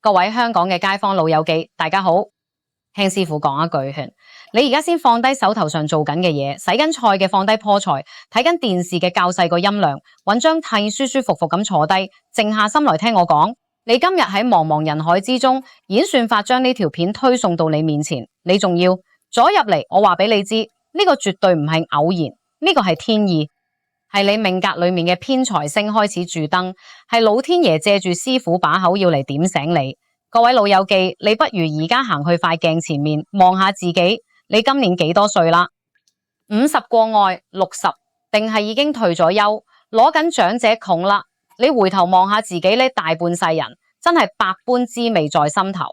各位香港嘅街坊老友記，大家好。聽師傅講一句，你而家先放低手頭上做緊嘅嘢，洗緊菜嘅放低棵菜，睇緊電視嘅校細個音量，揾張替舒舒服服咁坐低，靜下心來聽我講。你今日喺茫茫人海之中，演算法將呢條片推送到你面前，你仲要左入嚟，我話俾你知，呢個絕對唔係偶然，呢個係天意。係你命格裏面嘅偏財星開始駐燈，係老天爺借住師傅把口要嚟點醒你。各位老友記，你不如而家行去塊鏡前面望下自己，你今年幾多歲啦？50過外，60，定係已經退咗休，攞緊長者窮啦？你回頭望下自己呢大半世人，真係百般滋味在心頭。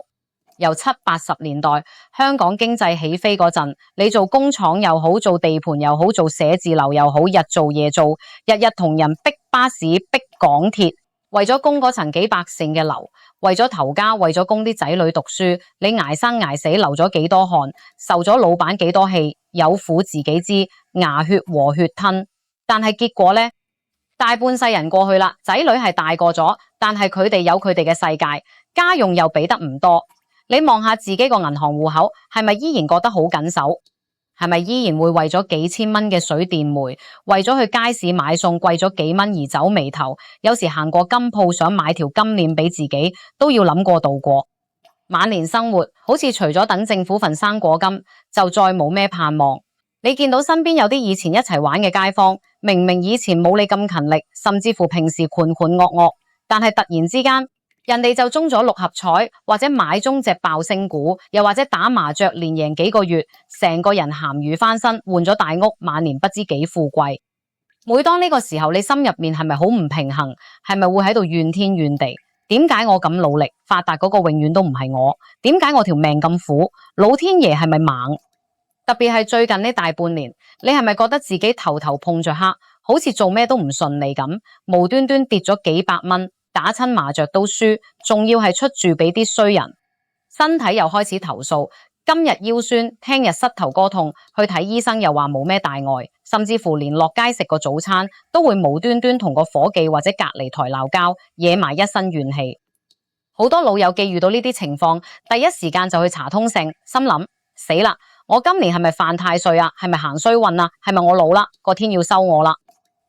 由70、80年代香港經濟起飛嗰陣，你做工廠又好，做地盤又好，做寫字樓又好，日做夜做，日日同人逼巴士、逼港鐵，為咗供嗰層幾百成嘅樓，為咗頭家，為咗供啲仔女讀書，你捱生捱死，流咗幾多汗，受咗老闆幾多氣，有苦自己知，牙血和血吞。但係結果呢，大半世人過去啦，仔女係大個咗，但係佢哋有佢哋嘅世界，家用又俾得唔多。你望下自己個銀行戶口，係咪依然覺得好緊手？係咪依然會為咗幾千蚊嘅水電煤，為咗去街市買餸貴咗幾蚊而皺眉頭？有時行過金鋪想買條金鏈俾自己，都要諗過度過。晚年生活好似除咗等政府份生果金，就再冇咩盼望。你見到身邊有啲以前一齊玩嘅街坊，明明以前冇你咁勤力，甚至乎平時渾渾噩噩，但係突然之間，人哋就中咗六合彩，或者買中隻爆星股，又或者打麻雀連贏幾個月，成個人鹹魚翻身，換咗大屋，晚年不知幾富貴。每當呢個時候，你心入面係咪好唔平衡？係咪會喺度怨天怨地？點解我咁努力，發達嗰個永遠都唔係我？點解我條命咁苦？老天爺係咪猛？特別係最近呢大半年，你係咪覺得自己頭頭碰着黑，好似做咩都唔順利咁，無端端跌咗幾百蚊？打親麻雀都輸，仲要係出住俾啲衰人，身體又開始投訴，今日腰酸，聽日膝頭哥痛，去睇醫生又話冇咩大礙，甚至乎連落街食個早餐都會無端端同個伙計或者隔離台鬧交，惹埋一身怨氣。好多老友記遇到呢啲情況，第一時間就去查通勝，心諗死啦，我今年係咪犯太歲啊？係咪行衰運啊？係咪我老啦？個天要收我啦？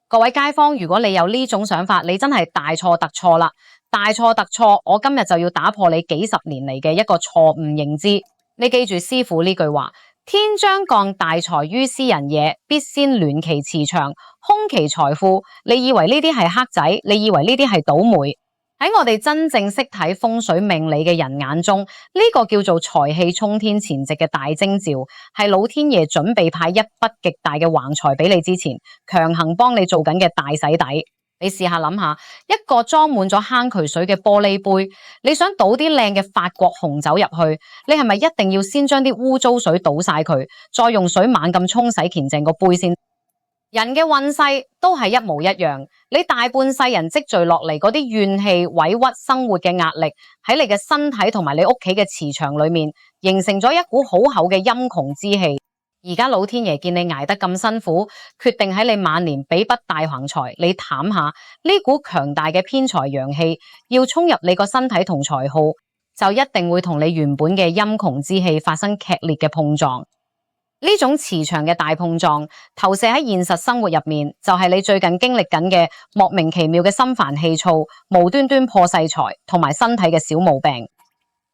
各位街坊，如果你有呢種想法，你真係大錯特錯啦！大錯特錯，我今日就要打破你幾十年嚟嘅一個錯誤認知。你記住師傅呢句話：天將降大財於斯人也，必先亂其磁場，空其財富。你以為呢啲係黑仔？你以為呢啲係倒霉？喺我哋真正識睇風水命理嘅人眼中，呢個叫做財氣沖天前夕嘅大徵兆，係老天爺準備派一筆極大嘅橫財俾你之前，強行幫你做緊嘅大洗底。你試下諗下，一個裝滿咗坑渠水嘅玻璃杯，你想倒啲靚嘅法國紅酒入去，你係咪一定要先將啲污糟水倒晒佢，再用水猛咁沖洗乾淨個杯先？人嘅運勢都係一模一樣，你大半世人積聚落嚟嗰啲怨氣、委屈、生活嘅壓力，喺你嘅身體同埋你屋企嘅磁場裏面，形成咗一股好厚嘅陰窮之氣。而家老天爺見你捱得咁辛苦，決定喺你晚年俾筆大橫財，你淡下呢股強大嘅偏財陽氣，要衝入你個身體同財耗，就一定會同你原本嘅陰窮之氣發生劇烈嘅碰撞。呢種磁場嘅大碰撞投射喺現實生活入面，就係你最近經歷緊嘅莫名其妙嘅心煩氣躁、無端端破細財同埋身體嘅小毛病。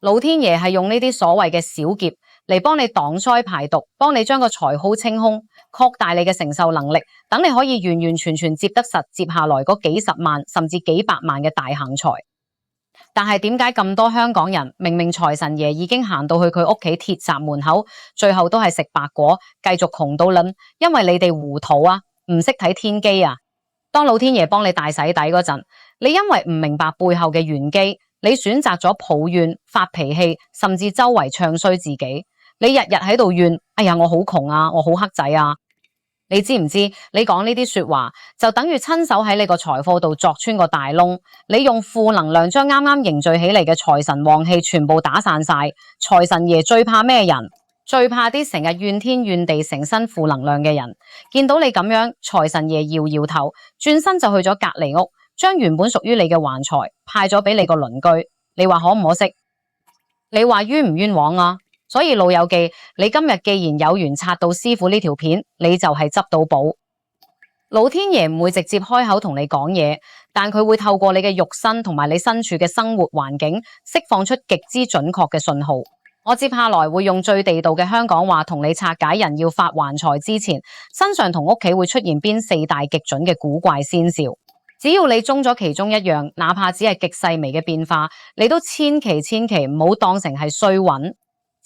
老天爺係用呢啲所謂嘅小劫嚟幫你擋災排毒，幫你將個財耗清空，擴大你嘅承受能力，等你可以完完全全接得實接下來嗰幾十萬甚至幾百萬嘅大橫財。但係點解咁多香港人明明財神爺已經行到去佢屋企鐵閘門口，最後都係食白果，繼續窮到撚？因為你哋糊塗啊，唔識睇天機啊！當老天爺幫你大洗底嗰陣，你因為唔明白背後嘅玄機，你選擇咗抱怨、發脾氣，甚至周圍唱衰自己。你日日喺度怨，哎呀，我好窮啊，我好黑仔啊！你知唔知？你講呢啲說話，就等於親手喺你個財庫度鑿穿個大窿。你用負能量將啱啱凝聚起嚟嘅財神旺氣全部打散晒。財神爺最怕咩人？最怕啲成日怨天怨地、成身負能量嘅人。見到你咁樣，財神爺搖搖頭，轉身就去咗隔籬屋，將原本屬於你嘅橫財派咗俾你個鄰居。你話可唔可惜？你話冤唔冤枉啊？所以老友記，你今日既然有緣刷到師傅呢條片，你就係執到寶。老天爺唔會直接開口同你講嘢，但佢會透過你嘅肉身同埋你身處嘅生活環境，釋放出極之準確嘅信號。我接下來會用最地道嘅香港話同你拆解人要發橫財之前，身上同屋企會出現邊四大極準嘅古怪先兆。只要你中咗其中一樣，哪怕只係極細微嘅變化，你都千祈唔好當成係衰運。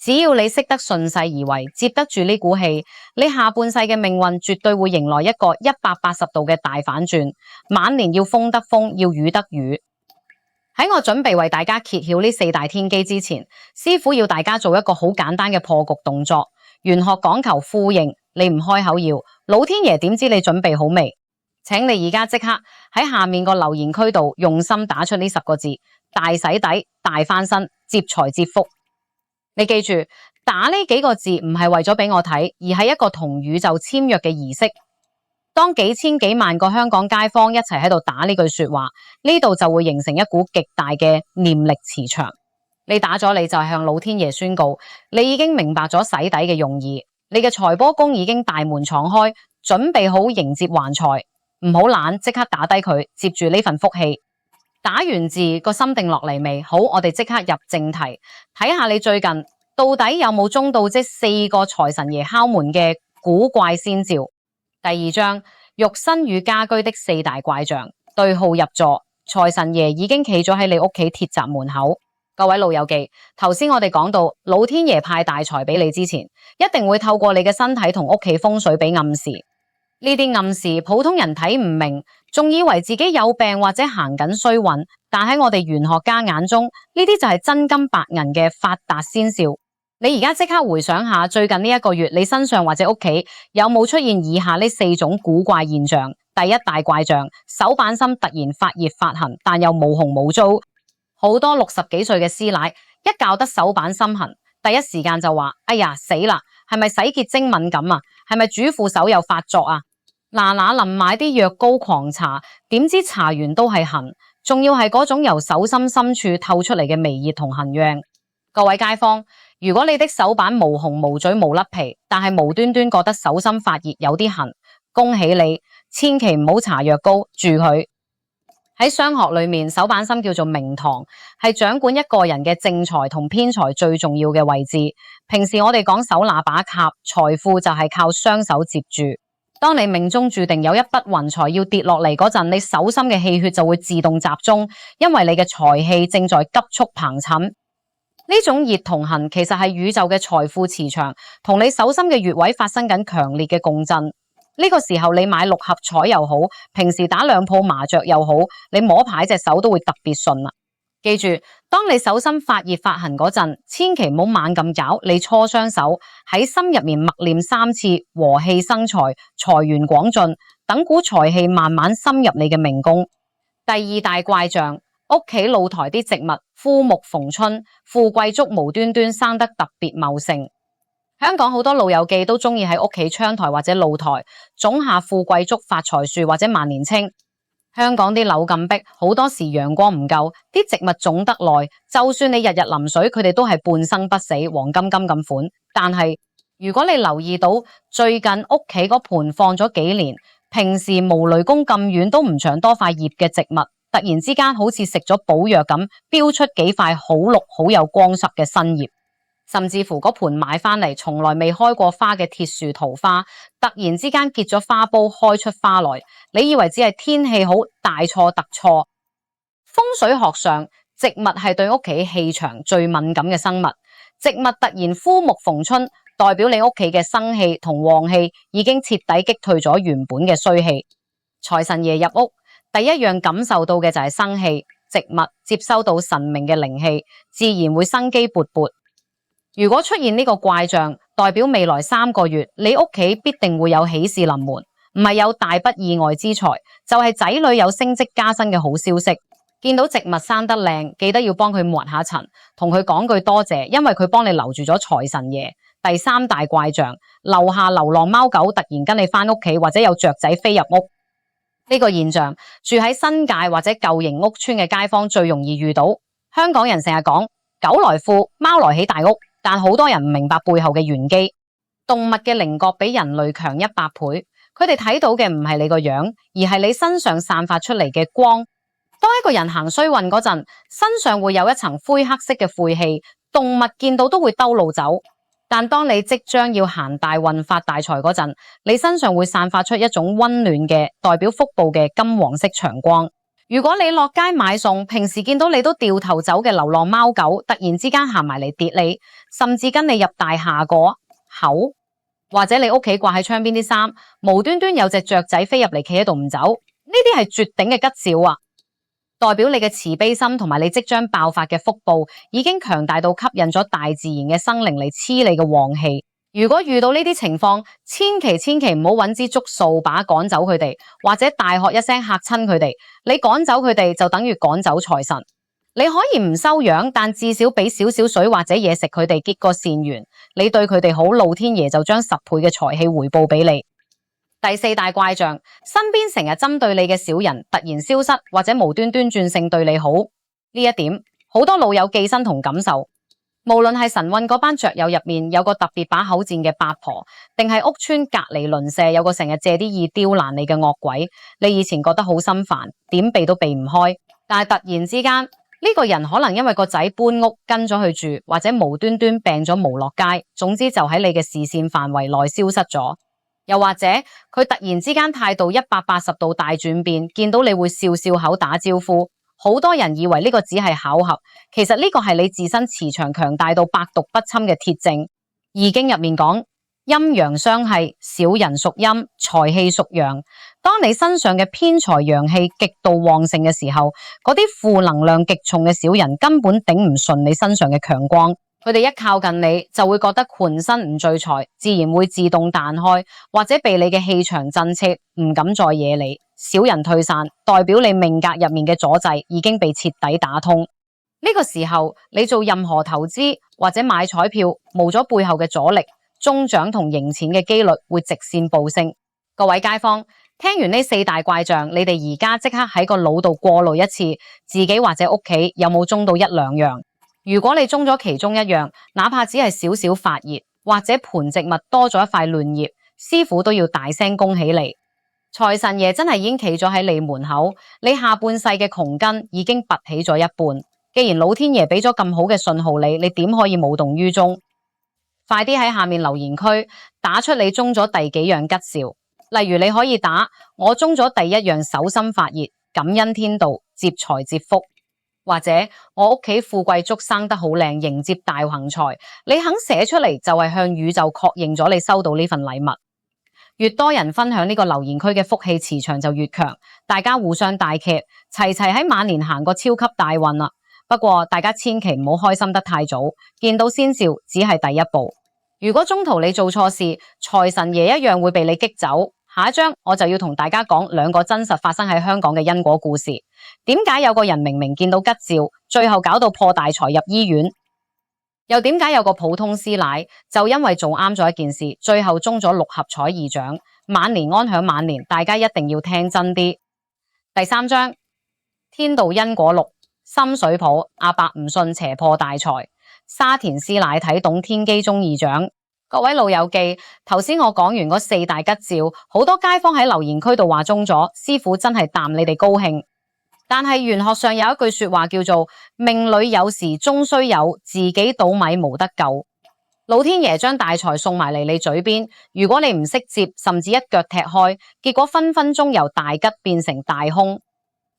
只要你識得順勢而為，接得住呢股氣，你下半世嘅命運絕對會迎來一個180度嘅大反轉。晚年要風得風，要雨得雨。喺我準備為大家揭曉呢四大天機之前，師傅要大家做一個好簡單嘅破局動作。玄學講求呼應，你唔開口要，老天爺點知你準備好未？請你而家即刻喺下面個留言區度用心打出呢10個字：大洗底、大翻身、接財接福。你記住，打呢幾個字唔係為咗俾我睇，而係一個同宇宙簽約嘅儀式。當幾千幾萬個香港街坊一齊喺度打呢句說話，呢度就會形成一股極大嘅念力磁場。你打咗，你就係向老天爺宣告，你已經明白咗洗底嘅用意，你嘅財波宮已經大門敞開，準備好迎接橫財。唔好懶，即刻打低佢，接住呢份福氣。打完字個心定落嚟未？好，我哋即刻入正題，睇下你最近到底有冇中到這4個財神爺敲門嘅古怪先兆。第2章，肉身與家居的4大怪象，對號入座，財神爺已經企咗喺你屋企鐵閘門口。各位老友記，頭先我哋講到老天爺派大財俾你之前，一定會透過你嘅身體同屋企風水俾暗示。呢啲暗示普通人睇唔明，仲以為自己有病或者行緊衰運，但喺我哋玄學家眼中，呢啲就係真金白銀嘅發達先兆。你而家即刻回想下，最近呢1個月你身上或者屋企有冇出現以下呢4種古怪現象？第一大怪象，手板心突然發熱發痕，但又冇紅冇糟。好多60幾歲嘅師奶一覺得手板心痕，第一時間就話：哎呀死啦，係咪洗潔精敏感啊？係咪主婦手又發作啊？嗱臨買啲藥膏狂搽，點知搽完都係痕，仲要係嗰種由手心深處透出嚟嘅微熱同痕癢。各位街坊，如果你的手板無紅無嘴無甩皮，但係無端端覺得手心發熱有啲痕，恭喜你，千祈唔好搽藥膏住佢。喺商學裏面，手板心叫做明堂，係掌管一個人嘅正財同偏財最重要嘅位置。平時我哋講手拿把卡，財富就係靠雙手接住。當你命中注定有一筆橫財要跌落嚟嗰陣，你手心嘅氣血就會自動集中，因為你嘅財氣正在急速膨脹。呢種熱同痕其實係宇宙嘅財富磁場同你手心嘅穴位發生緊強烈嘅共振。呢個時候你買6合彩又好，平時打2鋪麻雀又好，你摸牌隻手都會特別順啦。記住，當你手心發熱發痕嗰陣，千祈唔好猛咁搞，你搓雙手喺心入面默念3次和氣生財，財源廣進，等股財氣慢慢深入你嘅命宮。第2大怪象，屋企露台啲植物枯木逢春，富貴竹無端端生得特別茂盛。香港好多老友記都中意喺屋企窗台或者露台種下富貴竹、發財樹或者萬年青。香港啲樓咁逼，好多時陽光唔夠，啲植物種得耐，就算你日日淋水，佢哋都係半生不死，黃金金咁款。但係如果你留意到最近屋企嗰盆放咗幾年，平時無雷公咁遠都唔長多塊葉嘅植物，突然之間好似食咗補藥咁，飆出幾塊好綠好有光澤嘅新葉。甚至乎嗰盆買翻嚟從來未開過花嘅鐵樹桃花，突然之間結咗花苞，開出花來，你以為只係天氣好，大錯特錯。風水學上，植物係對屋企氣場最敏感嘅生物，植物突然枯木逢春，代表你屋企嘅生氣同旺氣已經徹底擊退咗原本嘅衰氣。財神爺入屋，第一樣感受到嘅就係生氣，植物接收到神明嘅靈氣，自然會生機勃勃。如果出現呢個怪象，代表未來3個月你屋企必定會有喜事臨門，唔係有大筆意外之財，就係仔女有升職加薪嘅好消息。見到植物生得靚，記得要幫佢抹下塵，同佢講句多謝，因為佢幫你留住咗財神爺。第3大怪象，樓下流浪貓狗突然跟你返屋企，或者有雀仔飛入屋。呢個現象住喺新界或者舊型屋村嘅街坊最容易遇到。香港人成日講狗來富，貓來起大屋，但好多人唔明白背後嘅玄機。動物嘅靈覺比人類強100倍，佢哋睇到嘅唔係你個樣，而係你身上散發出嚟嘅光。當一個人行衰運嗰陣，身上會有一層灰黑色嘅晦氣，動物見到都會兜路走。但當你即將要行大運發大財嗰陣，你身上會散發出一種溫暖嘅代表福報嘅金黃色長光。如果你落街買餸，平時見到你都掉頭走嘅流浪貓狗，突然之間行埋嚟跌你，甚至跟你入大廈過口，或者你屋企掛喺窗邊啲衫，無端端有隻雀仔飛入嚟企喺度唔走，呢啲係絕頂嘅吉兆啊！代表你嘅慈悲心同埋你即將爆發嘅福報已經強大到吸引咗大自然嘅生靈嚟黐你嘅旺氣。如果遇到呢啲情況，千祈唔好揾支竹掃把趕走佢哋，或者大喝一聲嚇親佢哋。你趕走佢哋就等於趕走財神。你可以唔收養，但至少俾少少水或者嘢食佢哋，結個善緣。你對佢哋好，老天爺就將10倍嘅財氣回報俾你。第4大怪象，身邊成日針對你嘅小人突然消失，或者無端端轉性對你好。呢一點好多老友記身同感受。無論係晨運嗰班雀友入面有個特別把口賤嘅八婆，定係屋村隔籬鄰舍有個成日借啲意刁難你嘅惡鬼，你以前覺得好心煩，點避都避唔開。但係突然之間，呢個人可能因為個仔搬屋跟咗去住，或者無端端病咗冇落街，總之就喺你嘅視線範圍內消失咗。又或者佢突然之間態度180度大轉變，見到你會笑笑口打招呼，好多人以為呢個只係巧合，其實呢個係你自身磁場強大到百毒不侵嘅鐵證。易經入面講陰陽相繫，小人屬陰，財氣屬陽。當你身上嘅偏財陽氣極度旺盛嘅時候，嗰啲負能量極重嘅小人根本頂唔順你身上嘅強光。佢哋一靠近你就會覺得渾身唔聚財，自然會自動彈開，或者被你嘅氣場震懾，唔敢再惹你。小人退散，代表你命格入面嘅阻滯已經被徹底打通。呢個時候你做任何投資或者買彩票，冇咗背後嘅阻力，中獎同贏錢嘅幾率會直線暴升。各位街坊，聽完呢4大怪象，你哋而家即刻喺個腦度過濾一次，自己或者屋企有冇中到1、2樣？如果你中咗其中1樣，哪怕只係少少發熱，或者盆植物多咗一塊嫩葉，師傅都要大聲恭喜你。財神爺真係已經企咗喺你門口，你下半世嘅窮根已經拔起咗一半。既然老天爺俾咗咁好嘅信號你點可以無動於衷？快啲喺下面留言區打出你中咗第幾樣吉兆。例如你可以打我中咗第1樣手心發熱，感恩天道，接財接福。或者我屋企富貴竹生得好靚，迎接大橫財。你肯寫出嚟就係向宇宙確認咗你收到呢份禮物。越多人分享呢個留言區嘅福氣磁場就越強，大家互相帶劇，齊齊喺晚年行個超級大運啦。不過大家千祈唔好開心得太早，見到先笑只係第一步。如果中途你做錯事，財神爺一樣會被你激走。下一章我就要同大家講2個真實發生喺香港嘅因果故事。點解有個人明明見到吉兆，最後搞到破大財入醫院？又點解有個普通師奶就因為做啱咗一件事，最後中咗6合彩2獎，晚年安享晚年？大家一定要聽真啲。第3章天道因果錄，深水埗阿伯唔信邪破大財，沙田師奶睇懂天機中2獎。各位老友記，頭先我講完嗰4大吉兆，好多街坊喺留言區度話中咗，師傅真係戥你哋高興。但係玄學上有一句說話叫做命裏有時終須有，自己倒米無得救。老天爺將大財送埋嚟你嘴邊，如果你唔識接，甚至一腳踢開，結果分分鐘由大吉變成大凶。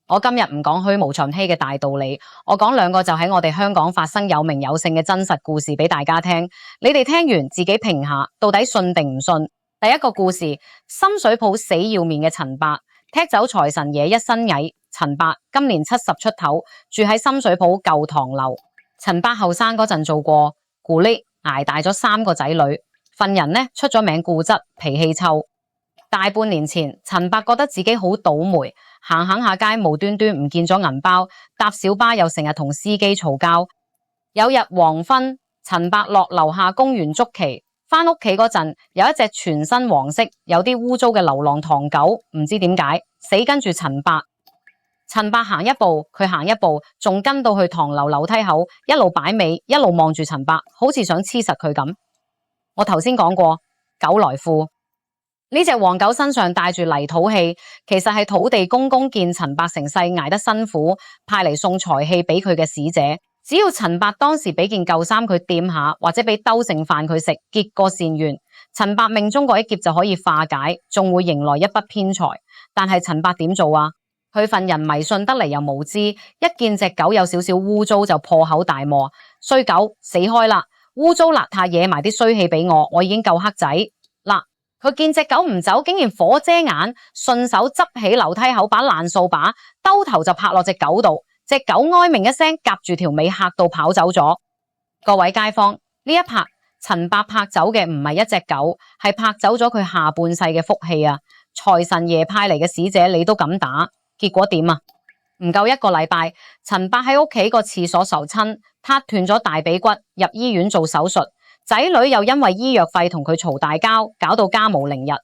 我今日唔講虛無長欺嘅大道理，我講2個就喺我哋香港發生有名有姓嘅真實故事俾大家聽。你哋聽完自己評下，到底信定唔信？第1個故事，深水埗死要面嘅陳伯，踢走財神爺一身蟻。陳伯今年70出頭，住喺深水埗舊唐樓。陳伯後生嗰陣做過咕喱，捱大咗3個仔女，份人呢出咗名固執，脾氣臭。大半年前，陳伯覺得自己好倒霉，行下街無端端唔見咗銀包，搭小巴又成日同司機嘈交。有日黃昏，陳伯落樓下公園捉棋，返屋企嗰陣有一隻全身黃色、有啲污糟嘅流浪唐狗，唔知點解死跟住陳伯。陳伯行一步，佢行一步，仲跟到去唐樓樓梯口，一路擺尾，一路望住陳伯，好似想黐實佢咁。我頭先講過，狗來富。呢隻黃狗身上帶住泥土氣，其實係土地公公見陳伯成世捱得辛苦，派嚟送財氣俾佢嘅使者。只要陳伯當時俾件舊衫佢掂下，或者俾兜剩飯佢食，結個善緣，陳伯命中嗰一劫就可以化解，仲會迎來一筆偏財。但係陳伯點做啊？佢份人迷信得嚟又無知，一見隻狗有少少污糟就破口大罵：衰狗死開啦！污糟邋遢惹埋啲衰氣俾我已經夠黑仔嗱。佢見隻狗唔走，竟然火遮眼，順手執起樓梯口把爛掃把，兜頭就拍落隻狗度。隻狗哀鳴一聲，夾住條尾嚇到跑走咗。各位街坊，呢一拍陳伯拍走嘅唔係一隻狗，係拍走咗佢下半世嘅福氣啊！財神爺派嚟嘅使者你都敢打，結果點啊？唔夠一個禮拜，陳伯喺屋企個廁所受親，撻斷咗大髀骨，入醫院做手術。仔女又因為醫藥費同佢嘈大交，搞到家無寧日。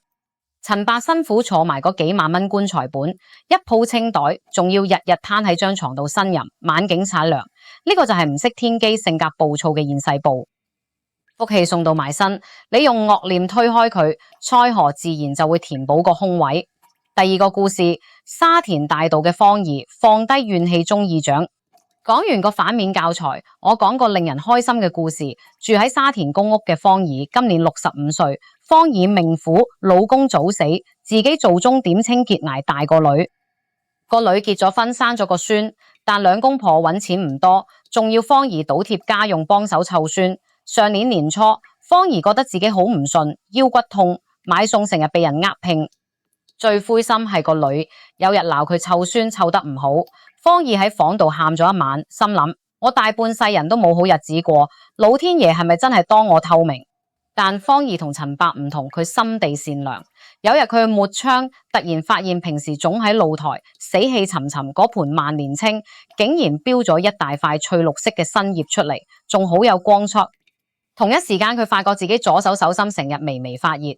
陳伯辛苦坐埋嗰幾萬蚊棺材本，一鋪清袋，仲要日日攤喺張床度呻吟，晚景慘涼。呢個就係唔識天機、性格暴躁嘅現世報。福氣送到埋身，你用惡念推開佢，災禍自然就會填補個空位。第二個故事，沙田大道嘅方怡放低怨氣中意長。講完個反面教材，我講個令人開心嘅故事。住喺沙田公屋嘅方怡，今年65歲。方怡命苦，老公早死，自己做鐘點清潔捱大個女。個女結咗婚，生咗個孫，但兩公婆揾錢唔多，仲要方怡倒貼家用幫手湊孫。上年年初，方怡覺得自己好唔順，腰骨痛，買餸成日被人呃拼。最灰心係個女，有日鬧佢湊孫湊得唔好。方怡喺房度喊咗一晚，心諗我大半世人都冇好日子過，老天爺係咪真係當我透明？但方怡同陳伯唔同，佢心地善良。有日佢去抹窗，突然發現平時總喺露台死氣沉沉嗰盤萬年青，竟然飆咗一大塊翠綠色嘅新葉出嚟，仲好有光澤。同一時間佢發覺自己左手手心成日微微發熱。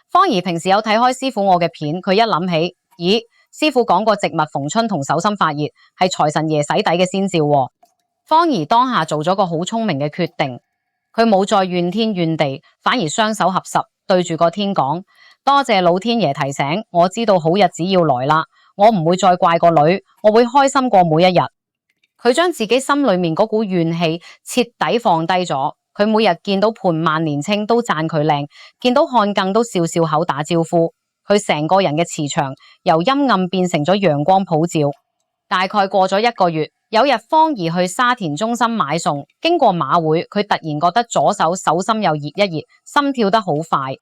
方怡平時有睇開師傅我嘅片，佢一諗起，咦，師傅講過植物逢春同手心發熱係財神爺洗底嘅先兆喎。方怡當下做咗個好聰明嘅決定。佢冇再怨天怨地，反而雙手合十，對住個天講：多謝老天爺提醒，我知道好日子要來啦，我唔會再怪個女，我會開心過每一日。佢將自己心裏面嗰股怨氣徹底放低咗。佢每日見到盤萬年青都讚佢靚，見到漢更都笑笑口打招呼。佢成個人嘅磁場由陰暗變成咗陽光普照。大概過咗1個月，有日方怡去沙田中心買餸，經過馬會，佢突然覺得左手手心又熱一熱，心跳得好快。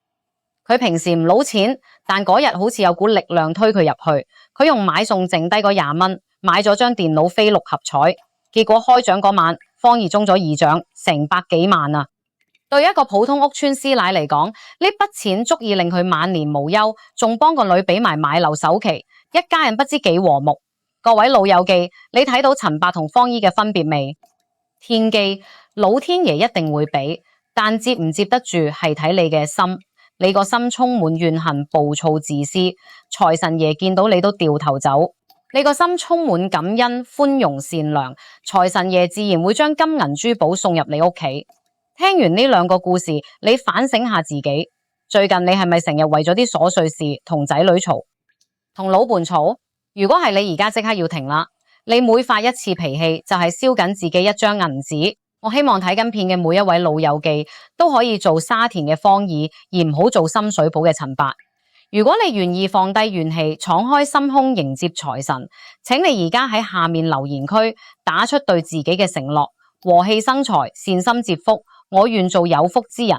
佢平時唔撈錢，但嗰日好似有股力量推佢入去。佢用買餸剩低嗰20蚊買咗張電腦飛6合彩，結果開獎嗰晚，方怡中咗2獎，成百幾萬啊！對一個普通屋村師奶嚟講，呢筆錢足以令佢晚年無憂，仲幫個女俾埋買樓首期，一家人不知幾和睦。各位老友記，你睇到陳伯同方怡嘅分別未？天機，老天爺一定會俾，但接唔接得住係睇你嘅心。你個心充滿怨恨、暴躁、自私，財神爺見到你都掉頭走。你個心充滿感恩、寬容、善良，財神爺自然會將金銀珠寶送入你屋企。聽完呢2個故事，你反省下自己，最近你係咪成日為咗啲瑣碎事同仔女嘈，同老伴嘈？如果係你而家即刻要停啦，你每發一次脾氣就係燒緊自己一張銀紙。我希望睇緊片嘅每一位老友記都可以做沙田嘅方怡，而唔好做深水埗嘅陳伯。如果你願意放低怨氣，敞開心胸迎接財神，請你而家喺下面留言區打出對自己嘅承諾：和氣生財，善心接福，我願做有福之人。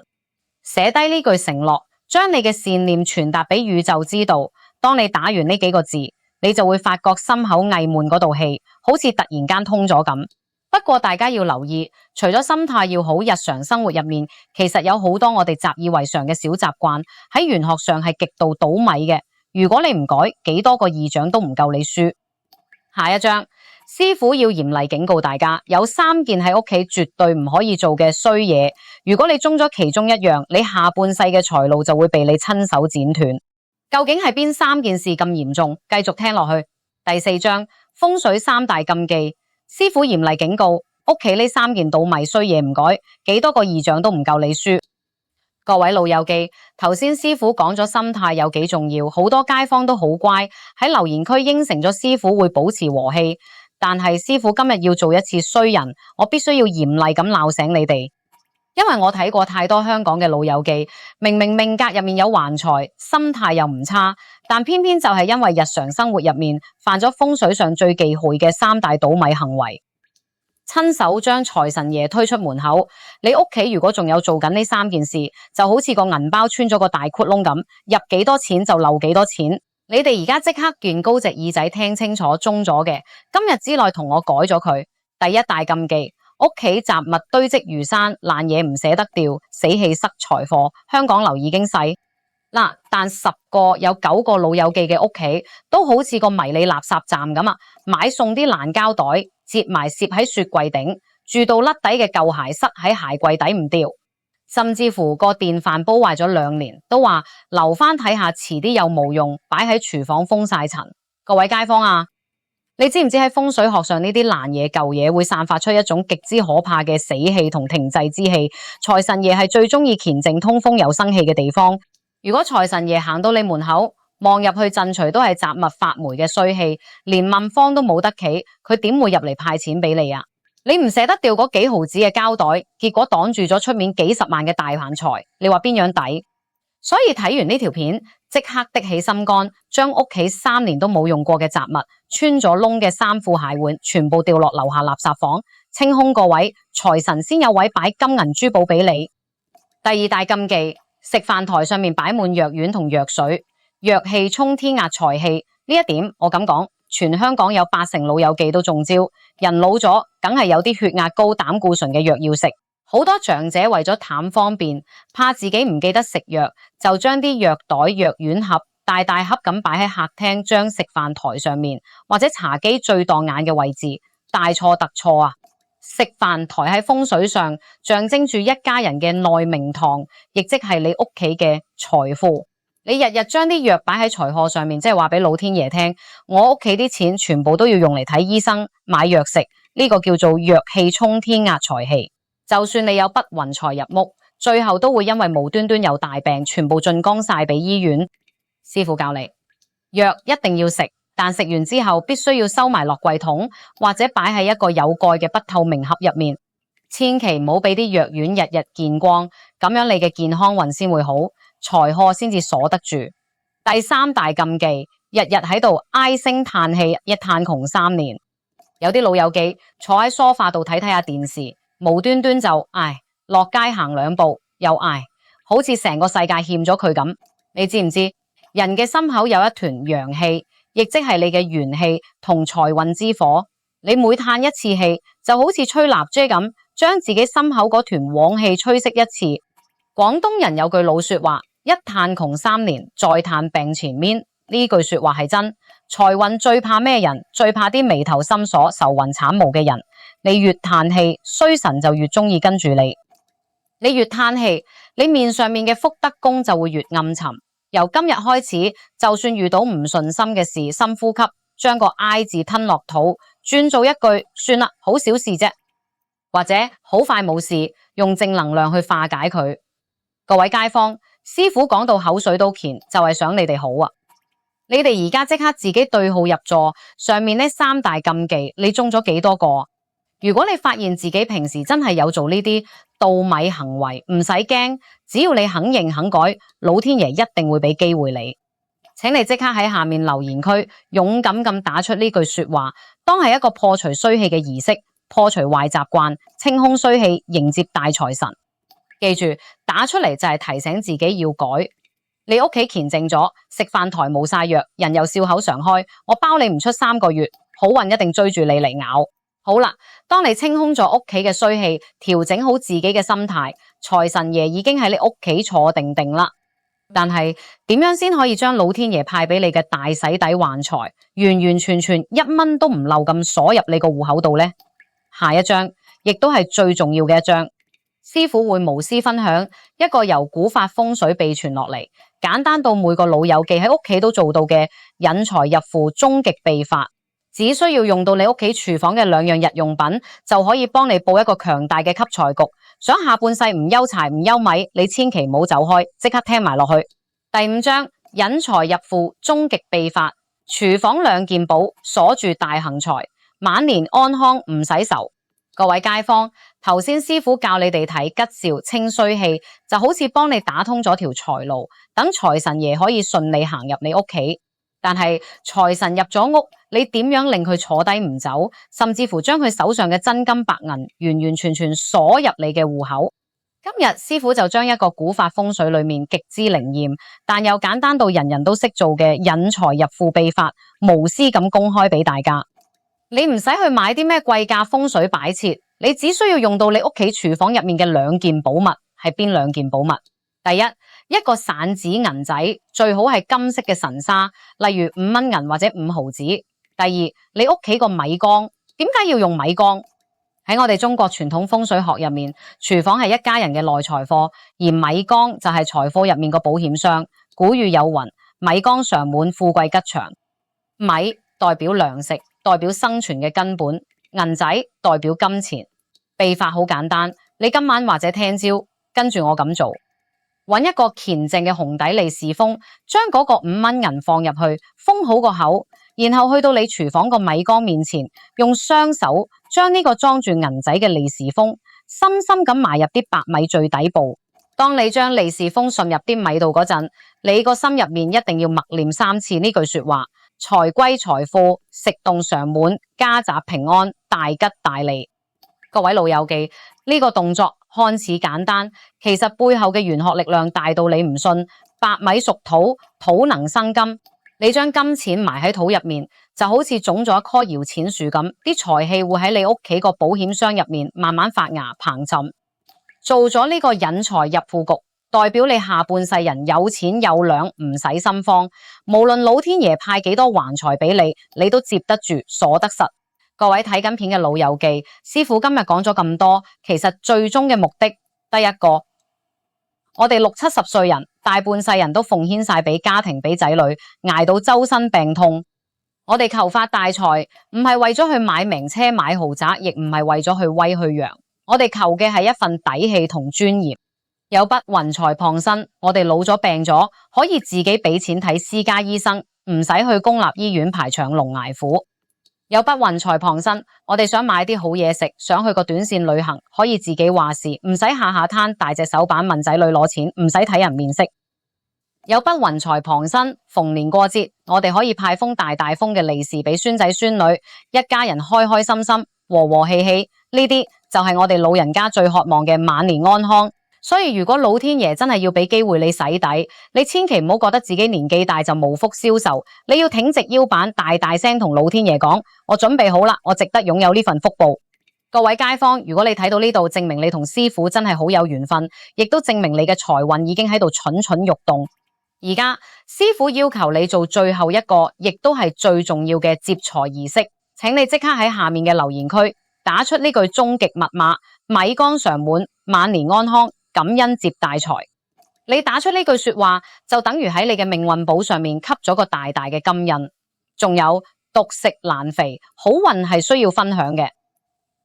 寫低呢句承諾，將你嘅善念傳達俾宇宙知道。當你打完呢幾個字，你就會發覺心口翳悶嗰道氣好似突然間通咗咁。不過大家要留意，除咗心態要好，日常生活入面其實有好多我哋習以為常嘅小習慣，喺玄學上係極度倒米嘅。如果你唔改，幾多個2獎都唔夠你輸。下一章，師傅要嚴厲警告大家，有3件喺屋企絕對唔可以做嘅衰嘢。如果你中咗其中一樣，你下半世嘅財路就會被你親手剪斷。究竟係邊3件事咁嚴重？繼續聽落去。第4章，風水三大禁忌，師傅嚴厲警告：屋企呢3件倒米衰嘢唔改，幾多個異象都唔夠你輸。各位老友記，頭先師傅講咗心態有幾重要，好多街坊都好乖，喺留言區應承咗師傅會保持和氣。但係師傅今日要做一次衰人，我必須要嚴厲咁鬧醒你哋，因為我睇過太多香港嘅老友記，明明命格入面有橫財，心態又唔差，但偏偏就係因為日常生活入面犯咗風水上最忌諱嘅3大倒米行為。親手將財神爺推出門口，你屋企如果仲有做緊呢3件事，就好似個銀包穿咗個大窟窿咁，入幾多錢就漏幾多錢。你哋而家即刻墊高隻耳仔聽清楚，中咗嘅今日之內同我改咗佢。第一大禁忌，屋企雜物堆積如山，爛嘢唔捨得掉，死氣塞財貨。香港樓已經細嗱，但10個有9個老友記嘅屋企都好似個迷你垃圾站咁啊！買送啲爛膠袋，摺埋攝喺雪櫃頂，住到甩底嘅舊鞋塞喺鞋櫃底唔掉，甚至乎個電飯煲壞咗2年，都話留翻睇下，遲啲又冇用，擺喺廚房封晒塵。各位街坊啊，你知唔知喺風水學上呢啲爛嘢舊嘢會散發出一種極之可怕嘅死氣同停滯之氣？財神爺係最中意恬靜通風有生氣嘅地方。如果財神爺行到你門口，望入去陣除都係雜物發霉嘅衰氣，連問方都冇得企，佢點會入嚟派錢俾你啊？你唔捨得掉嗰幾毫子嘅膠袋，結果擋住咗出面幾十萬嘅大橫財，你話邊樣抵？所以睇完呢條片，即刻的起心肝，將屋企3年都冇用過嘅雜物、穿咗窿嘅衫褲鞋碗，全部掉落樓下垃圾房，清空個位，財神先有位擺金銀珠寶俾你。第2大禁忌，食飯台上面擺滿藥丸同藥水，藥氣沖天壓財氣。呢一點我咁講，全香港有80%老友記都中招。人老咗，梗係有啲血壓高、膽固醇嘅藥要食。好多長者為咗貪方便，怕自己唔記得食藥，就將啲藥袋、藥丸盒大大盒咁擺喺客廳將食飯台上面，或者茶幾最當眼嘅位置。大錯特錯啊！食飯台喺風水上象徵住一家人嘅內明堂，亦即係你屋企嘅財富。你日日將啲藥擺喺財貨上面，即係話俾老天爺聽，我屋企啲錢全部都要用嚟睇醫生、買藥食，呢個叫做藥氣沖天壓財氣。就算你有筆橫財入屋，最後都會因為無端端有大病，全部進光晒俾醫院。師傅教你，藥一定要食，但食完之後必須要收埋落櫃桶，或者擺喺一個有蓋嘅不透明盒入面，千祈唔好俾啲藥丸日日見光，咁樣你嘅健康運先會好，財貨先至鎖得住。第3大禁忌，日日喺度唉聲嘆氣，一嘆窮3年。有啲老友記坐喺梳化度睇睇下電視，無端端就唉，落街行2步又唉，好似成個世界欠咗佢咁。你知唔知人嘅心口有一團陽氣，亦即係你嘅元氣同財運之火。你每嘆一次氣，就好似吹蠟啫咁，將自己心口嗰團旺氣吹熄一次。廣東人有句老說話，一嘆窮3年，再嘆病纏綿。呢句說話係真。財運最怕咩人？最怕啲眉頭深鎖、愁雲慘霧嘅人。你越嘆氣，衰神就越中意跟住你。你越嘆氣，你面上面嘅福德宮就會越暗沉。由今日開始，就算遇到唔順心嘅事，深呼吸，將個哀字吞落肚，轉做一句算啦，好小事啫，或者好快冇事，用正能量去化解佢。各位街坊，師傅講到口水都乾，就係想你哋好啊！你哋而家即刻自己對號入座，上面呢3大禁忌，你中咗幾多個？如果你發現自己平時真係有做呢啲倒米行為，唔使驚，只要你肯認肯改，老天爺一定會俾機會你。請你即刻喺下面留言區勇敢咁打出呢句說話，當係一個破除衰氣嘅儀式，破除壞習慣，清空衰氣，迎接大財神。記住，打出嚟就係提醒自己要改。你屋企恬靜咗，食飯台冇晒藥，人又笑口常開，我包你唔出3個月，好運一定追住你嚟咬。好啦，當你清空咗屋企嘅衰氣，調整好自己嘅心態，財神爺已經喺你屋企坐定定啦。但係點樣先可以將老天爺派俾你嘅大洗底橫財，完完全全1蚊都唔漏咁鎖入你個戶口度呢？下一章亦都係最重要嘅一章，師傅會無私分享一個由古法風水秘傳落嚟，簡單到每個老友記喺屋企都做到嘅引財入戶終極秘法。只需要用到你屋企廚房嘅兩樣日用品，就可以幫你佈一個強大嘅吸財局。想下半世唔憂柴唔憂米，你千祈唔好走開，即刻聽埋落去。第5章引財入庫終極秘法，廚房兩件寶鎖住大橫財，晚年安康唔使愁。各位街坊，頭先師傅教你哋睇吉兆清衰氣，就好似幫你打通咗條財路，等財神爺可以順利行入你屋企。但係財神入咗屋，你點樣令佢坐低唔走，甚至乎將佢手上嘅真金白銀完完全全鎖入你嘅戶口？今日師傅就將一個古法風水裏面極之靈驗，但又簡單到人人都識做嘅引財入庫秘法，無私咁公開俾大家。你唔使去買啲咩貴價風水擺設，你只需要用到你屋企廚房入面嘅兩件寶物。係邊兩件寶物？第一個散紙銀仔，最好係金色嘅神沙，例如5蚊銀或者5毫紙。第二，你屋企個米缸，點解要用米缸？喺我哋中國傳統風水學入面，廚房係一家人嘅內財貨，而米缸就係財貨入面個保險箱。古語有云：米缸常滿，富貴吉祥。米代表糧食，代表生存嘅根本；銀仔代表金錢。秘法好簡單，你今晚或者聽朝跟住我咁做，揾一個乾淨嘅紅底利是封，將嗰個5蚊銀放入去，封好個口，然後去到你廚房個米缸面前，用雙手將呢個裝住銀仔嘅利是封深深咁埋入啲白米最底部。當你將利是封順入啲米度嗰陣，你個心入面一定要默念3次呢句說話：財歸財庫，食動常滿，家宅平安，大吉大利。各位老友記，呢個動作看似簡單，其實背後嘅玄學力量大到你唔信。白米屬土，土能生金，你將金錢埋喺土入面，就好似種咗一棵搖錢樹咁，啲財氣會喺你屋企個保險箱入面慢慢發芽膨浸。做咗呢個引財入庫局，代表你下半世人有錢有糧，唔使心慌。無論老天爺派幾多橫財俾你，你都接得住，鎖得實。各位睇緊片嘅老友記，師傅今日講咗咁多，其實最終嘅目的得一個，我哋60、70歲人大半世人都奉獻晒俾家庭俾仔女，捱到周身病痛。我哋求發大財，唔係為咗去買名車買豪宅，亦唔係為咗去威去揚。我哋求嘅係一份底氣同尊嚴。有筆橫財傍身，我哋老咗病咗，可以自己俾錢睇私家醫生，唔使去公立醫院排長龍捱苦。有筆橫財傍身，我哋想買啲好嘢食，想去個短線旅行，可以自己話事，唔使下下攤大隻手板問仔女攞錢，唔使睇人面色。有筆橫財傍身，逢年過節，我哋可以派封大封嘅利是俾孫仔孫女，一家人開開心心，和和氣氣。呢啲就係我哋老人家最渴望嘅晚年安康。所以如果老天爺真係要俾機會你洗底，你千祈唔好覺得自己年紀大就無福消受，你要挺直腰板，大聲同老天爺講：我準備好啦，我值得擁有呢份福報。各位街坊，如果你睇到呢度，證明你同師傅真係好有緣分，亦都證明你嘅財運已經喺度蠢蠢欲動。而家師傅要求你做最後一個，亦都係最重要嘅接財儀式，請你即刻喺下面嘅留言區打出呢句終極密碼：米缸常滿，晚年安康，感恩接大財。你打出呢句說話，就等於喺你嘅命運簿上面吸咗個大嘅金印。仲有獨食難肥，好運係需要分享嘅。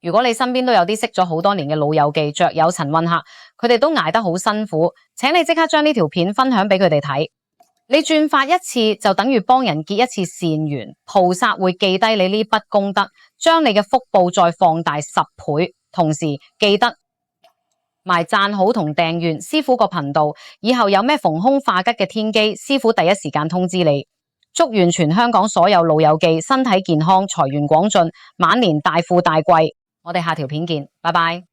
如果你身邊都有啲識咗好多年嘅老友記，着有塵運客，佢哋都捱得好辛苦，請你即刻將呢條片分享俾佢哋睇。你轉發一次就等於幫人結一次善緣，菩薩會記低你呢筆功德，將你嘅福報再放大10倍。同時記得埋讚好同訂閱師傅個頻道，以後有咩逢凶化吉嘅天機，師傅第一時間通知你。祝願全香港所有老友記身體健康，財源廣進，晚年大富大貴。我哋下條片見，拜拜。